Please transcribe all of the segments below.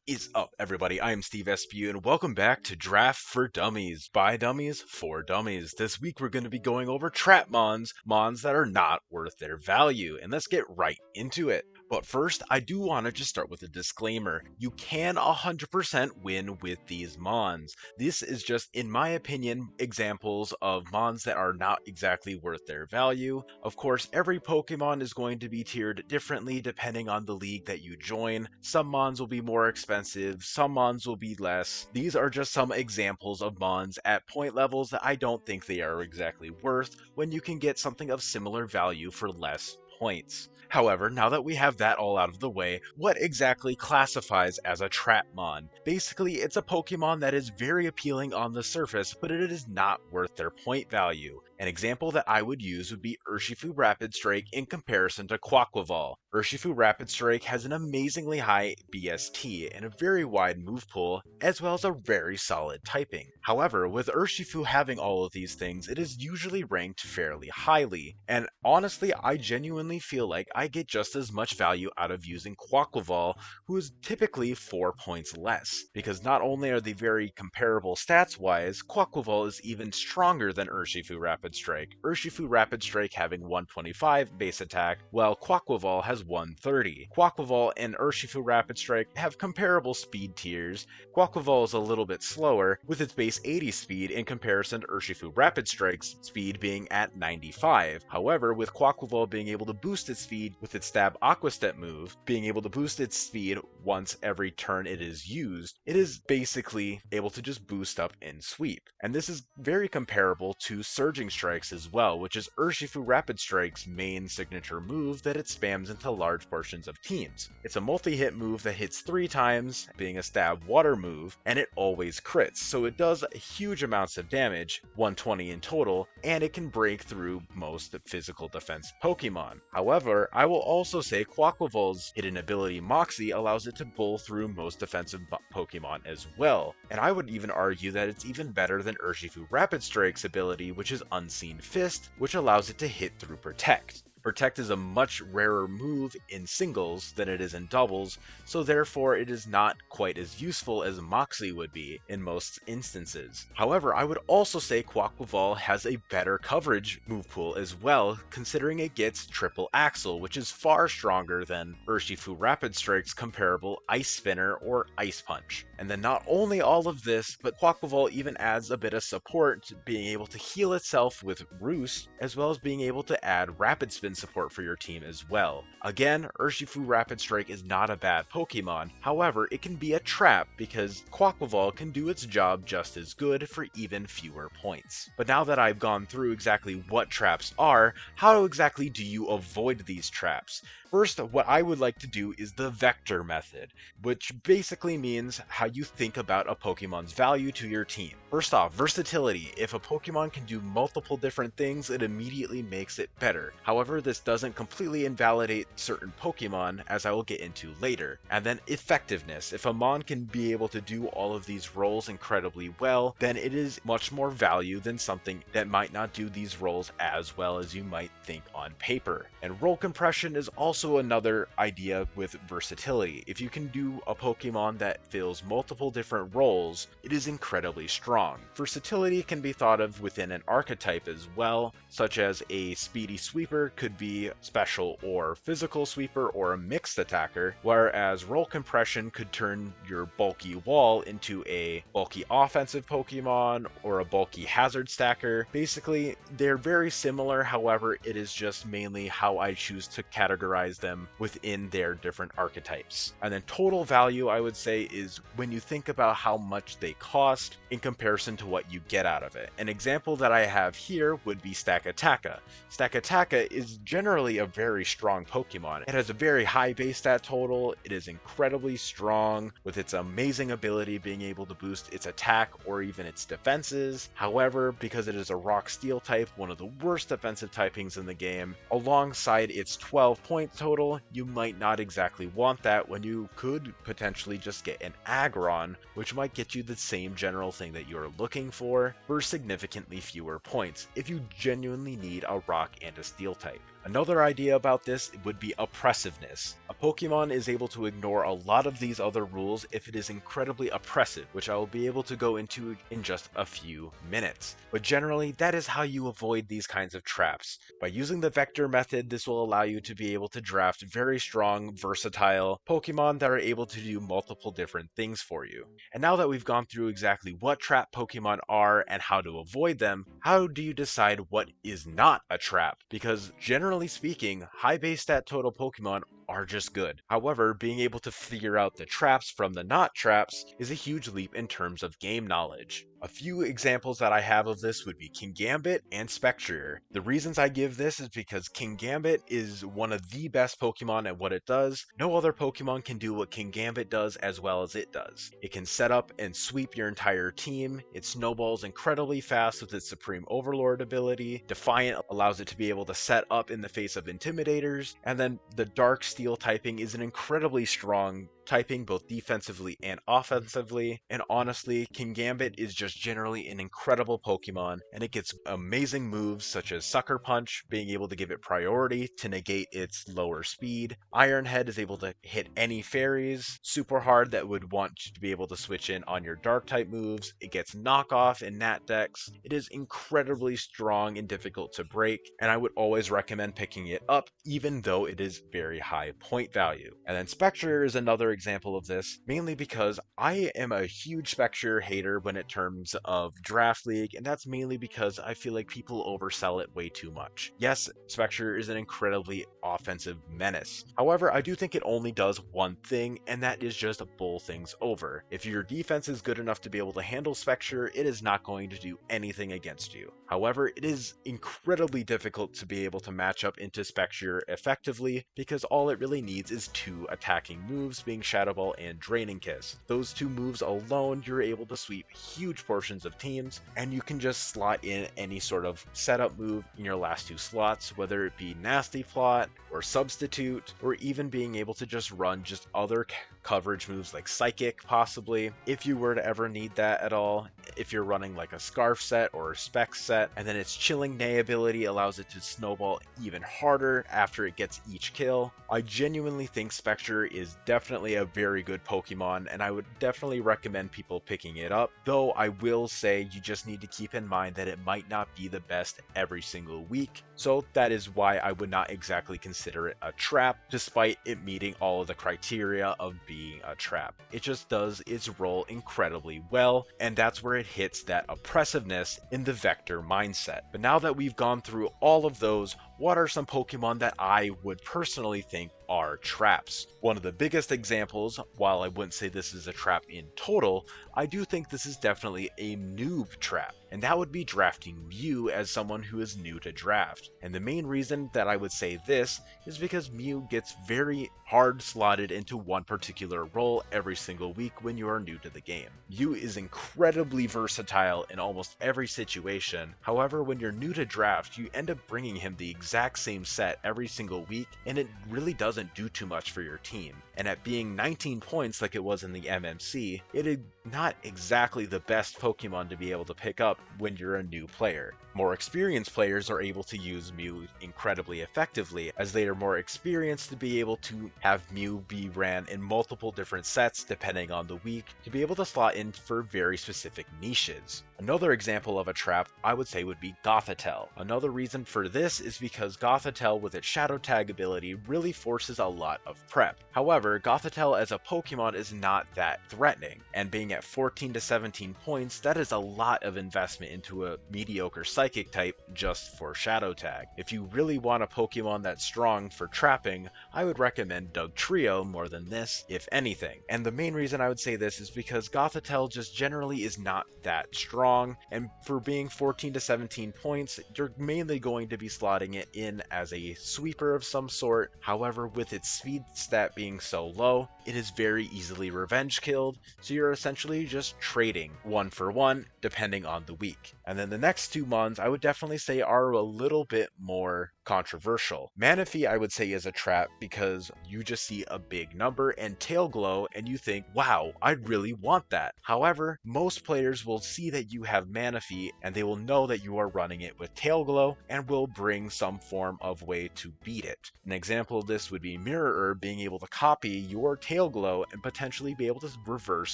Is up, everybody? I am Steve SPU, and welcome back to Draft for Dummies, by Dummies, for Dummies. This week we're going to be going over Trap Mons, Mons that are not worth their value, and let's get right into it. But first, I do want to just start with a disclaimer. You can 100% win with these Mons. This is just, in my opinion, examples of Mons that are not exactly worth their value. Of course, every Pokemon is going to be tiered differently depending on the league that you join. Some Mons will be more expensive, some Mons will be less. These are just some examples of Mons at point levels that I don't think they are exactly worth when you can get something of similar value for less points. However, now that we have that all out of the way, what exactly classifies as a Trap Mon? Basically, it's a Pokemon that is very appealing on the surface, but it is not worth their point value. An example that I would use would be Urshifu Rapid Strike in comparison to Quaquaval. Urshifu Rapid Strike has an amazingly high BST and a very wide move pool, as well as a very solid typing. However, with Urshifu having all of these things, it is usually ranked fairly highly, and honestly, I genuinely feel like I get just as much value out of using Quaquaval, who is typically 4 points less, because not only are they very comparable stats-wise, Quaquaval is even stronger than Urshifu Rapid Strike. Urshifu Rapid Strike having 125 base attack, while Quaquaval has 130. Quaquaval and Urshifu Rapid Strike have comparable speed tiers. Quaquaval is a little bit slower, with its base 80 speed in comparison to Urshifu Rapid Strike's speed being at 95. However, with Quaquaval being able to boost its speed with its Stab Aqua Step move, being able to boost its speed once every turn it is used, it is basically able to just boost up and sweep. And this is very comparable to Surging Strikes as well, which is Urshifu Rapid Strike's main signature move that it spams into large portions of teams. It's a multi-hit move that hits 3 times, being a Stab Water move, and it always crits, so it does huge amounts of damage, 120 in total, and it can break through most physical defense Pokemon. However, I will also say Quaquaval's hidden ability Moxie allows it to bull through most defensive Pokemon as well, and I would even argue that it's even better than Urshifu Rapid Strike's ability, which is Unseen Fist, which allows it to hit through Protect. Protect is a much rarer move in singles than it is in doubles, so therefore it is not quite as useful as Moxie would be in most instances. However, I would also say Quaquaval has a better coverage move pool as well, considering it gets Triple Axle, which is far stronger than Urshifu Rapid Strike's comparable Ice Spinner or Ice Punch. And then not only all of this, but Quaquaval even adds a bit of support to being able to heal itself with Roost, as well as being able to add Rapid Spin support for your team as well. Again, Urshifu Rapid Strike is not a bad Pokemon, however, it can be a trap because Quaquaval can do its job just as good for even fewer points. But now that I've gone through exactly what traps are, how exactly do you avoid these traps? First, what I would like to do is the vector method, which basically means how you think about a Pokemon's value to your team. First off, versatility. If a Pokemon can do multiple different things, it immediately makes it better. However, this doesn't completely invalidate certain Pokemon, as I will get into later. And then effectiveness. If a Mon can be able to do all of these roles incredibly well, then it is much more value than something that might not do these roles as well as you might think on paper. And role compression is also another idea with versatility. If you can do a Pokemon that fills multiple different roles, it is incredibly strong. Versatility can be thought of within an archetype as well, such as a speedy sweeper could be special or physical sweeper or a mixed attacker, whereas role compression could turn your bulky wall into a bulky offensive Pokemon or a bulky hazard stacker. Basically, they're very similar, however, it is just mainly how I choose to categorize them within their different archetypes. And then total value, I would say, is when you think about how much they cost in comparison to what you get out of it. An example that I have here would be Stakataka. Stakataka is generally a very strong Pokemon. It has a very high base stat total, it is incredibly strong, with its amazing ability being able to boost its attack or even its defenses. However, because it is a Rock Steel type, one of the worst defensive typings in the game, alongside its 12 point total, you might not exactly want that when you could potentially just get an Aggron, which might get you the same general thing that you're looking for significantly fewer points if you genuinely need a rock and a steel type. Another idea about this would be oppressiveness. A Pokemon is able to ignore a lot of these other rules if it is incredibly oppressive, which I will be able to go into in just a few minutes. But generally, that is how you avoid these kinds of traps. By using the vector method, this will allow you to be able to draft very strong, versatile Pokemon that are able to do multiple different things for you. And now that we've gone through exactly what trap Pokemon are and how to avoid them, how do you decide what is not a trap? Because generally speaking, high base stat total Pokemon are just good. However, being able to figure out the traps from the not traps is a huge leap in terms of game knowledge. A few examples that I have of this would be Kingambit and Spectrier. The reasons I give this is because Kingambit is one of the best Pokemon at what it does. No other Pokemon can do what Kingambit does as well as it does. It can set up and sweep your entire team. It snowballs incredibly fast with its Supreme Overlord ability. Defiant allows it to be able to set up in the face of Intimidators. And then the Dark Steel typing is an incredibly strong typing both defensively and offensively, and honestly, Kingambit is just generally an incredible Pokemon, and it gets amazing moves such as Sucker Punch, being able to give it priority to negate its lower speed. Iron Head is able to hit any fairies super hard that would want to be able to switch in on your dark type moves. It gets knockoff in Nat decks. It is incredibly strong and difficult to break, and I would always recommend picking it up even though it is very high point value. And then Spectre is another example of this, mainly because I am a huge Spectre hater when it terms of Draft League, and that's mainly because I feel like people oversell it way too much. Yes, Spectre is an incredibly offensive menace. However, I do think it only does one thing, and that is just bowl things over. If your defense is good enough to be able to handle Spectre, it is not going to do anything against you. However, it is incredibly difficult to be able to match up into Spectre effectively, because all it really needs is two attacking moves, being Shadow Ball and Draining Kiss. Those two moves alone, you're able to sweep huge portions of teams, and you can just slot in any sort of setup move in your last two slots, whether it be Nasty Plot or Substitute, or even being able to just run just other coverage moves like Psychic possibly, if you were to ever need that at all. If you're running like a Scarf set or a Spec set, and then its Chilling Neigh ability allows it to snowball even harder after it gets each kill. I genuinely think Spectre is definitely a very good Pokemon, and I would definitely recommend people picking it up, though I will say you just need to keep in mind that it might not be the best every single week, so that is why I would not exactly consider it a trap, despite it meeting all of the criteria of being a trap. It just does its role incredibly well, and that's where it hits that oppressiveness in the vector mindset. But now that we've gone through all of those, what are some Pokemon that I would personally think are traps? One of the biggest examples, while I wouldn't say this is a trap in total, I do think this is definitely a noob trap, and that would be drafting Mew as someone who is new to draft. And the main reason that I would say this is because Mew gets very hard slotted into one particular role every single week when you are new to the game. Mew is incredibly versatile in almost every situation. However, when you're new to draft, you end up bringing him the exact same set every single week, and it really doesn't do too much for your team. And at being 19 points like it was in the MMC, it is not exactly the best Pokemon to be able to pick up when you're a new player. More experienced players are able to use Mew incredibly effectively, as they are more experienced to be able to have Mew be ran in multiple different sets depending on the week, to be able to slot in for very specific niches. Another example of a trap I would say would be Gothitelle. Another reason for this is because Gothitelle with its Shadow Tag ability really forces a lot of prep. However, Gothitelle as a Pokemon is not that threatening, and being at 14 to 17 points, that is a lot of investment into a mediocre Psychic type just for Shadow Tag. If you really want a Pokemon that's strong for trapping, I would recommend Dugtrio more than this, if anything. And the main reason I would say this is because Gothitelle just generally is not that strong, and for being 14 to 17 points, you're mainly going to be slotting it in as a sweeper of some sort. However, with its speed stat being so low, it is very easily revenge killed, so you're essentially just trading one for one depending on the week. And then the next two mons I would definitely say are a little bit more controversial. Manaphy I would say is a trap because you just see a big number and tail glow and you think, wow, I really want that. However, most players will see that you have Manaphy and they will know that you are running it with tail glow and will bring some form of way to beat it. An example of this would be Mirror being able to copy your tail glow and potentially be able to reverse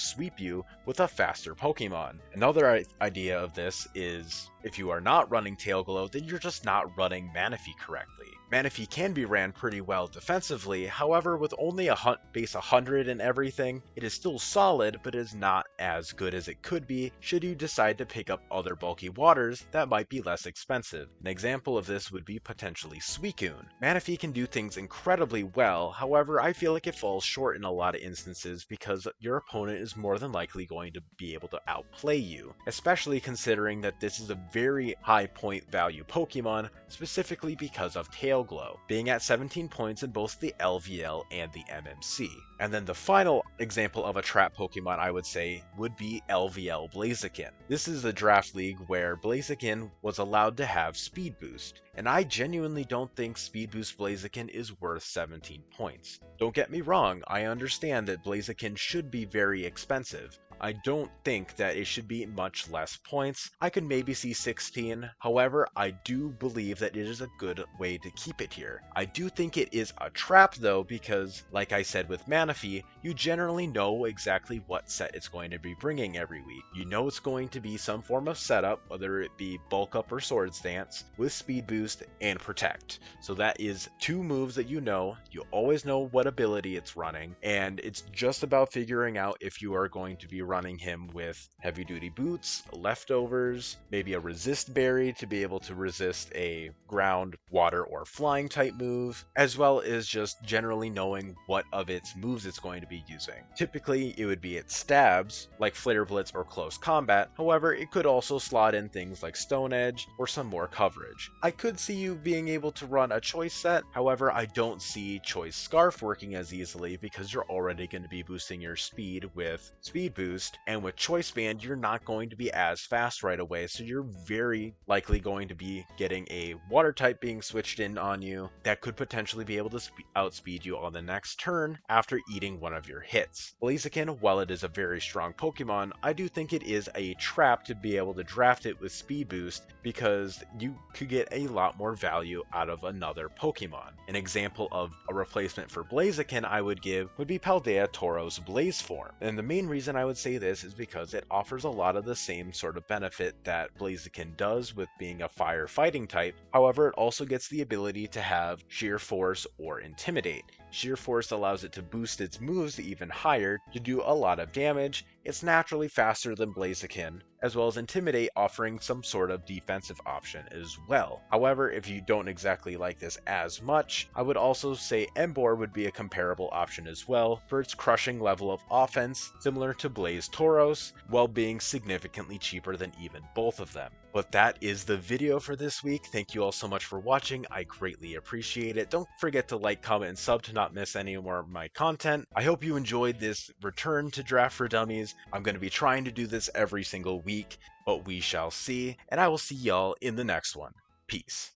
sweep you with a faster Pokemon. Another idea of this is if you are not running tail glow, then you're just not running Manaphy correctly. Manaphy can be ran pretty well defensively, however with only a base 100 and everything, it is still solid but is not as good as it could be should you decide to pick up other bulky waters that might be less expensive. An example of this would be potentially Suicune. Manaphy can do things incredibly well, however I feel like it falls short in a lot of instances because your opponent is more than likely going to be able to outplay you, especially considering that this is a very high point value Pokemon, specifically because of tail glow, being at 17 points in both the LVL and the MMC. And then the final example of a trap Pokemon I would say would be LVL Blaziken. This is a draft league where Blaziken was allowed to have Speed Boost, and I genuinely don't think Speed Boost Blaziken is worth 17 points. Don't get me wrong, I understand that Blaziken should be very expensive. I don't think that it should be much less points. I could maybe see 16. However, I do believe that it is a good way to keep it here. I do think it is a trap though because, like I said with Manaphy, you generally know exactly what set it's going to be bringing every week. You know it's going to be some form of setup, whether it be Bulk Up or Swords Dance, with Speed Boost and Protect. So that is two moves that you know. You always know what ability it's running, and it's just about figuring out if you are going to be running him with heavy duty boots, leftovers, maybe a resist berry to be able to resist a ground, water, or flying type move, as well as just generally knowing what of its moves it's going to be using. Typically, it would be its stabs, like Flare Blitz or Close Combat, however, it could also slot in things like Stone Edge or some more coverage. I could see you being able to run a Choice set, however, I don't see Choice Scarf working as easily because you're already going to be boosting your speed with Speed Boost, and with Choice Band you're not going to be as fast right away, so you're very likely going to be getting a water type being switched in on you that could potentially be able to outspeed you on the next turn after eating one of your hits. Blaziken, while it is a very strong Pokemon, I do think it is a trap to be able to draft it with Speed Boost because you could get a lot more value out of another Pokemon. An example of a replacement for Blaziken I would give would be Paldea Tauros Blaze Form, and the main reason I would say this is because it offers a lot of the same sort of benefit that Blaziken does with being a fire fighting type. However, it also gets the ability to have Sheer Force or Intimidate. Sheer Force allows it to boost its moves even higher to do a lot of damage. It's naturally faster than Blaziken, as well as Intimidate offering some sort of defensive option as well. However, if you don't exactly like this as much, I would also say Emboar would be a comparable option as well for its crushing level of offense, similar to Blaze Tauros, while being significantly cheaper than even both of them. But that is the video for this week. Thank you all so much for watching. I greatly appreciate it. Don't forget to like, comment, and sub to not miss any more of my content. I hope you enjoyed this return to Draft for Dummies. I'm going to be trying to do this every single week, but we shall see. And I will see y'all in the next one. Peace.